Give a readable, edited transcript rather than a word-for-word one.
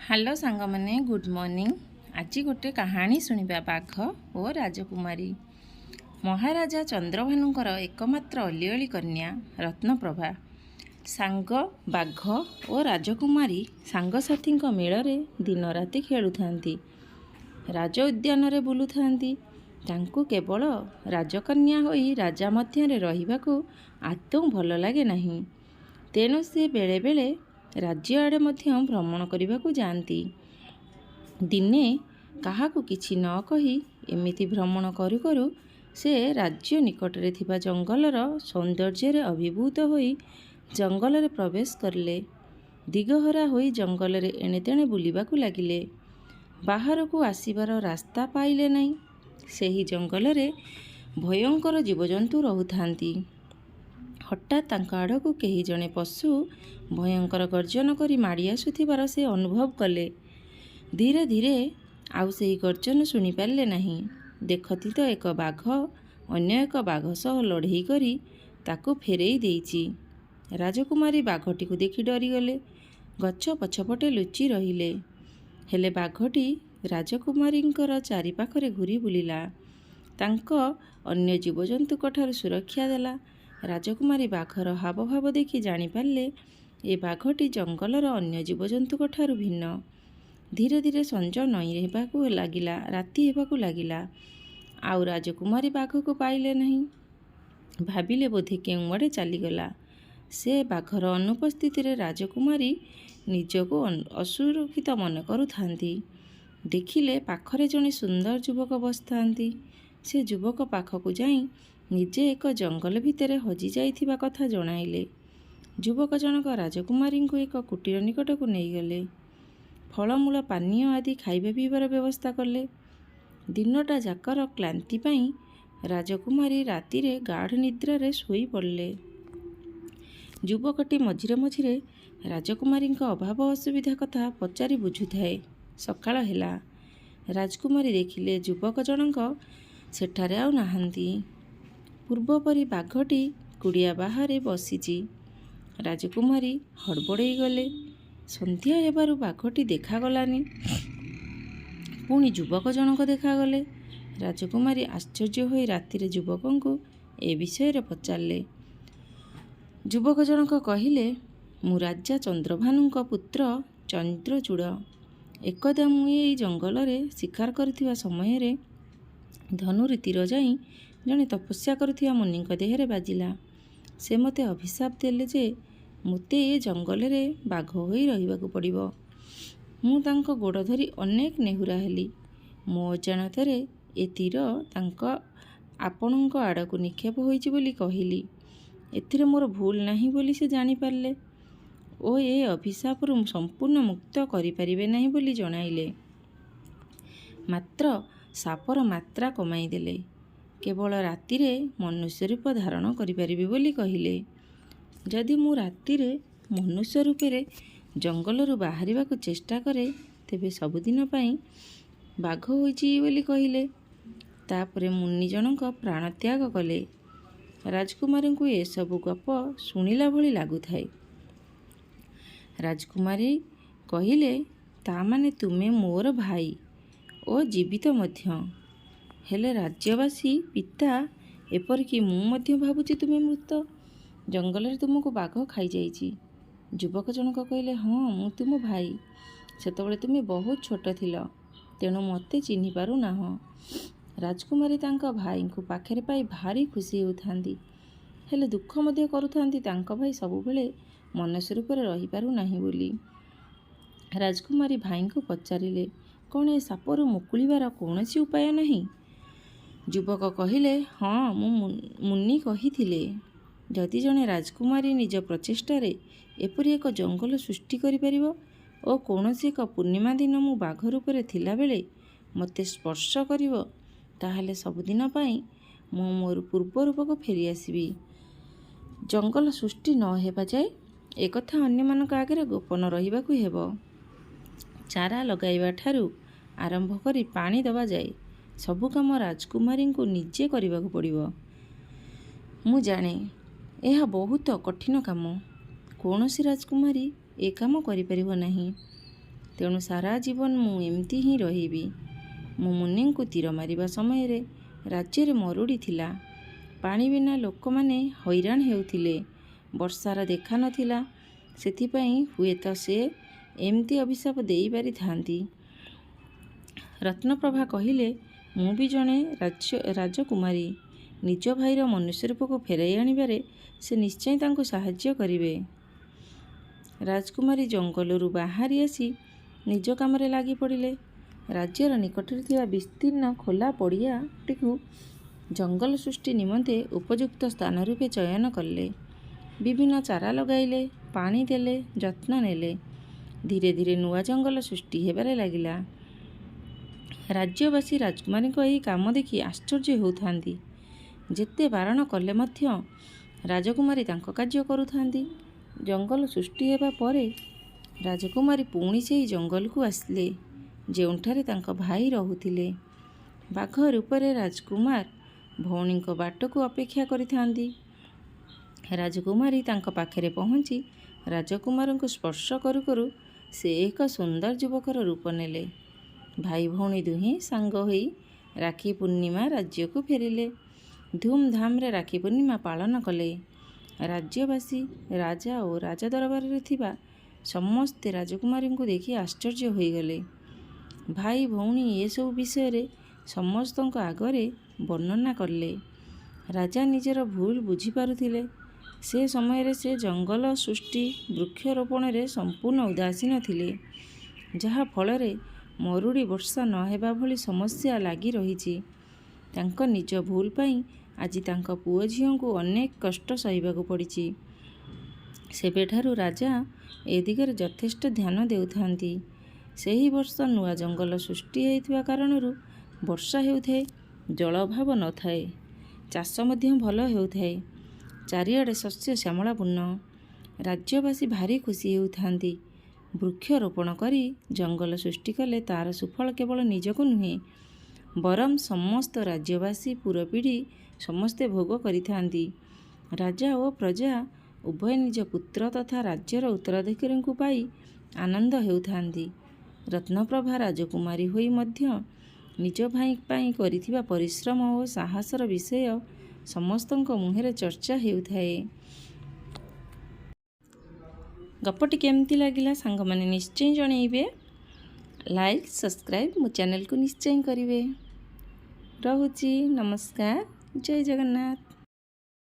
Hello सांग मैंने good morning. आज गोटे कहानी शुणा बाघ और राजकुमारी। महाराजा चंद्रभानुंकर एकमात्र अलिअली कन्या रत्नप्रभा सांग बाघ और राजकुमारी सांगसाथी मेल दिन राति खेलुथांती, राज उद्यान रे बुलुथांती। तांकु केवल राजकन्या होई राजा मध्य रहिबाकु आदौ भल लागे नहीं। तेणु से बेले बेले राज्य आड़े मध्य भ्रमण करने जाती। दिने काहाकू किछि न कही एमिति भ्रमण करू करू से राज्य निकटरे थिबा जंगलर सौंदर्य अभिभूत होई जंगल रे प्रवेश करले। दिगहरा होई जंगल रे एणे तेणे बुलिबाकू लागिले। बाहर को आसीबार रास्ता पाइले नहीं। सेही जंगल रे भयंकर जीवजंतु रहुथांती। हठात तांका आड़कू केही जणे पशु भयंकर गर्जन करी माड़ी आसुथिबार से अनुभव कले। धीरे धीरे आउ सेही गर्जन शुणी पारले नहीं। देखती तो एक बाघ अन्य एक बाघ सह लड़ेई करी ताकू फेरेई देइची। राजकुमारी बाघटी को देखी डरीगले, गछ पछपटे लुचि रहिले। हेले बाघटी राजकुमारींकर चारिपाखरे घूरी बुलिला, तांको अन्य जीवजंतुक ठारू सुरक्षा देला। राजकुमारी बाघर हावभाव देखि जानिपारले ए बाघटी जंगलर अन्य जीवजंतुक ठारू भिन्न। धीरे धीरे संज नई हेबाकू लागिला, राति हेबाकू लागिला। आउ राजकुमारी बाघ को पाइले नहीं। भाबिले बोधे केउ आड़े चलीगला। से बाघर अनुपस्थित रे राजकुमारी निजको असुरक्षित मन करुथांती। देखिले पाखरे जणे सुंदर युवक बसथांती। से युवक पाखकू जाई निजे एक जंगल भितर हजि जाइथिबा कथा जणाइले। युवक जनक राजकुमारी को एक कुटीर निकट को नहीं गले। फलमूल पानीय आदि खाइबा पीबार व्यवस्था कले। दिनटा जाकर क्लांति पाई राजकुमारी राति रे गाढ़ निद्रा रे सोई पड़ले। युवकटी मझिरे मझिरे राजकुमारी अभाव असुविधा कथा पचारि बुझुथाए। सकाळ हेला। राजकुमारी देखिले युवक जनक सेठारे आउ नाहांती। पूर्वपरी बाघटी कुड़िया बाहरे बसीची। राजकुमारी हड़बड़ई गले। संध्या हेबारु बाघटी देखागलानी। पुणी युवक जनक देखागले। राजकुमारी आश्चर्य होई रातिरे युवकंकु ए विषय रे पचारले। युवक जनक कहिले, मु राजा चंद्रभानुंक पुत्र चंद्रचूड़। एकदा मु एई जंगल रे शिकार करथिबा समय रे धनुर तीर जाई जणे तपस्या करुथिबा मुनिंक देहरे बाजिला। से मते अभिशाप देले जे मते ए जंगल रे बाघ होई रहिबाकू पड़िबो। मु तांको गोड़ धरी अनेक नेहुरा हेली। मो अजाणତରେ ए तीर तांको आपणଙ୍କ आड़कू निक्षेप होईची बोली कहिली। एथिरे मोर भूल नाही बोली से जानी पारले ओ ए अभिशापरू संपूर्ण मुक्त करि परिबे नाही बोली जणाइले। मात्र सापर मात्रा कमाई देले। केवल रातिरे मनुष्य रूप धारण करिपारिबे बोली कहिले। जदि मु रातिरे मनुष्य रूपे जंगलरू बाहरिबाकू चेष्टा करे तेबे सबुदिन पाई बाघ होईची बोली कहिले। तापरे मुनि जनक प्राण त्याग कले। राजकुमारी को ए सबु गप शुणिला भली लागुथाए। राजकुमारी कहिले, ता माने तुमे मोर भाई ओ जीवित मध्य। हेले राज्यवासी पिता एपरिकी मु मध्य भाबुची तुमे मृत। जंगल रे तुमको बाघ खाई जाइची। युवक जनक कहले, हाँ मु तुम भाई। सेतबेले तुमे बहुत छोट थिल, तेणु मते चिन्हि पारु नाह। राजकुमारी तांका भाई को पाखरे पाई भारी खुशी होउथांती। हेले दुख मध्य करुथांती तांका भाई सबुबेले मनुष्य रूपे रही पारु नाही बोली। राजकुमारी भाई को पचारिले, कौन ए सापरू मुकुलिबार कौनसी उपाय नहीं? युवक कहिले, हाँ मुनि कहिथिले जदि जणे राजकुमारी निज प्रचेष्टारे एपरि एक जंगल सृष्टि करिपारिबो ओ कौनसी एक पूर्णिमा दिन मु बाघ रूपे थिला बेले मते स्पर्श करिबो, ताहाले सबुदिन पाई मु मोर पूर्व रूपको फेरी आसीबी। जंगल सृष्टि न हेबा जाए एकथा अन्यमानक आगे गोपन रहिबाकू हेबो। चारा लगाइबा ठारू आरंभ करी पानी दबा जाए सबु काम राजकुमारी को निजे करिबाकू पड़िबो। मु जाने यह बहुत कठिन काम। कौनसी राजकुमारी ए काम करिपारिबो नाही। ତେଣୁ ସାରା ଜୀବନ ମୁଁ ଏମିତି ହିଁ ରହିବି। ମୁଁ ମୁନିଙ୍କୁ ତୀର ମାରିବା ସମୟରେ ରାଜ୍ୟରେ ମରୁଡ଼ି ଥିଲା। ପାଣି ବିନା ଲୋକମାନେ ହଇରାଣ ହେଉଥିଲେ। ବର୍ଷାର ଦେଖା ନଥିଲା। ସେଥିପାଇଁ ହୁଏତ ସେ ଏମିତି ଅଭିଶାପ ଦେଇପାରିଥାନ୍ତି। ରତ୍ନପ୍ରଭା କହିଲେ, ମୁଁ ବି ଜଣେ ରାଜକୁମାରୀ। ନିଜ ଭାଇର ମନୁଷ୍ୟ ରୂପକୁ ଫେରାଇ ଆଣିବାରେ ସେ ନିଶ୍ଚୟ ତାଙ୍କୁ ସାହାଯ୍ୟ କରିବେ। ରାଜକୁମାରୀ ଜଙ୍ଗଲରୁ ବାହାରି ଆସି ନିଜ କାମରେ ଲାଗି ପଡ଼ିଲେ। ରାଜ୍ୟର ନିକଟରେ ଥିବା ବିସ୍ତୀର୍ଣ୍ଣ ଖୋଲା ପଡ଼ିଆଟିକୁ ଜଙ୍ଗଲ ସୃଷ୍ଟି ନିମନ୍ତେ ଉପଯୁକ୍ତ ସ୍ଥାନ ରୂପେ ଚୟନ କଲେ। ବିଭିନ୍ନ ଚାରା ଲଗାଇଲେ, ପାଣି ଦେଲେ, ଯତ୍ନ ନେଲେ। ଧୀରେ ଧୀରେ ନୂଆ ଜଙ୍ଗଲ ସୃଷ୍ଟି ହେବାରେ ଲାଗିଲା। ରାଜ୍ୟବାସୀ ରାଜକୁମାରୀଙ୍କ ଏହି କାମ ଦେଖି ଆଶ୍ଚର୍ଯ୍ୟ ହେଉଥାନ୍ତି। ଯେତେ ବାରଣ କଲେ ମଧ୍ୟ ରାଜକୁମାରୀ ତାଙ୍କ କାର୍ଯ୍ୟ କରୁଥାନ୍ତି। ଜଙ୍ଗଲ ସୃଷ୍ଟି ହେବା ପରେ ରାଜକୁମାରୀ ପୁଣି ସେହି ଜଙ୍ଗଲକୁ ଆସିଲେ, ଯେଉଁଠାରେ ତାଙ୍କ ଭାଇ ରହୁଥିଲେ। ବାଘ ରୂପରେ ରାଜକୁମାର ଭଉଣୀଙ୍କ ବାଟକୁ ଅପେକ୍ଷା କରିଥାନ୍ତି। ରାଜକୁମାରୀ ତାଙ୍କ ପାଖରେ ପହଞ୍ଚି ରାଜକୁମାରଙ୍କୁ ସ୍ପର୍ଶ କରୁ କରୁ ସେ ଏକ ସୁନ୍ଦର ଯୁବକର ରୂପ ନେଲେ। ଭାଇ ଭଉଣୀ ଦୁହେଁ ସାଙ୍ଗ ହୋଇ ରାକ୍ଷୀ ପୂର୍ଣ୍ଣିମା ରାଜ୍ୟକୁ ଫେରିଲେ। ଧୁମ୍‌ଧାମ୍‌ରେ ରାକ୍ଷୀ ପୂର୍ଣ୍ଣିମା ପାଳନ କଲେ। ରାଜ୍ୟବାସୀ, ରାଜା ଓ ରାଜଦରବାରରେ ଥିବା ସମସ୍ତେ ରାଜକୁମାରୀଙ୍କୁ ଦେଖି ଆଶ୍ଚର୍ଯ୍ୟ ହୋଇଗଲେ। ଭାଇ ଭଉଣୀ ଏସବୁ ବିଷୟରେ ସମସ୍ତଙ୍କ ଆଗରେ ବର୍ଣ୍ଣନା କଲେ। ରାଜା ନିଜର ଭୁଲ ବୁଝିପାରୁଥିଲେ। ସେ ସମୟରେ ସେ ଜଙ୍ଗଲ ସୃଷ୍ଟି, ବୃକ୍ଷରୋପଣରେ ସମ୍ପୂର୍ଣ୍ଣ ଉଦାସୀନ ଥିଲେ, ଯାହା ଫଳରେ ମରୁଡ଼ି ବର୍ଷା ନ ହେବା ଭଳି ସମସ୍ୟା ଲାଗି ରହିଛି। ତାଙ୍କ ନିଜ ଭୁଲ ପାଇଁ ଆଜି ତାଙ୍କ ପୁଅ ଝିଅଙ୍କୁ ଅନେକ କଷ୍ଟ ସହିବାକୁ ପଡ଼ିଛି। ସେବେଠାରୁ ରାଜା ଏ ଦିଗରେ ଯଥେଷ୍ଟ ଧ୍ୟାନ ଦେଉଥାନ୍ତି। ସେହି ବର୍ଷ ନୂଆ ଜଙ୍ଗଲ ସୃଷ୍ଟି ହୋଇଥିବା କାରଣରୁ ବର୍ଷା ହେଉଥାଏ, ଜଳ ଅଭାବ ନଥାଏ, ଚାଷ ମଧ୍ୟ ଭଲ ହେଉଥାଏ। ଚାରିଆଡ଼େ ଶସ୍ୟ ଶ୍ୟାମଳାପୂର୍ଣ୍ଣ। ରାଜ୍ୟବାସୀ ଭାରି ଖୁସି ହେଉଥାନ୍ତି। ବୃକ୍ଷରୋପଣ କରି ଜଙ୍ଗଲ ସୃଷ୍ଟି କଲେ ତା'ର ସୁଫଳ କେବଳ ନିଜକୁ ନୁହେଁ, ବରଂ ସମସ୍ତ ରାଜ୍ୟବାସୀ ପୁରପିଢ଼ି ସମସ୍ତେ ଭୋଗ କରିଥାନ୍ତି। ରାଜା ଓ ପ୍ରଜା ଉଭୟ ନିଜ ପୁତ୍ର ତଥା ରାଜ୍ୟର ଉତ୍ତରାଧିକାରୀଙ୍କୁ ପାଇ ଆନନ୍ଦ ହେଉଥାନ୍ତି। ରତ୍ନପ୍ରଭା ରାଜକୁମାରୀ ହୋଇ ମଧ୍ୟ ନିଜ ଭାଇ ପାଇଁ କରିଥିବା ପରିଶ୍ରମ ଓ ସାହସର ବିଷୟ ସମସ୍ତଙ୍କ ମୁହଁରେ ଚର୍ଚ୍ଚା ହେଉଥାଏ। ଗପଟି କେମିତି ଲାଗିଲା ସାଙ୍ଗମାନେ ନିଶ୍ଚୟ ଜଣେଇବେ। ଲାଇକ୍, ସବସ୍କ୍ରାଇବ୍ ମୋ ଚ୍ୟାନେଲକୁ ନିଶ୍ଚୟ କରିବେ। ରହୁଛି, ନମସ୍କାର, ଜୟ ଜଗନ୍ନାଥ।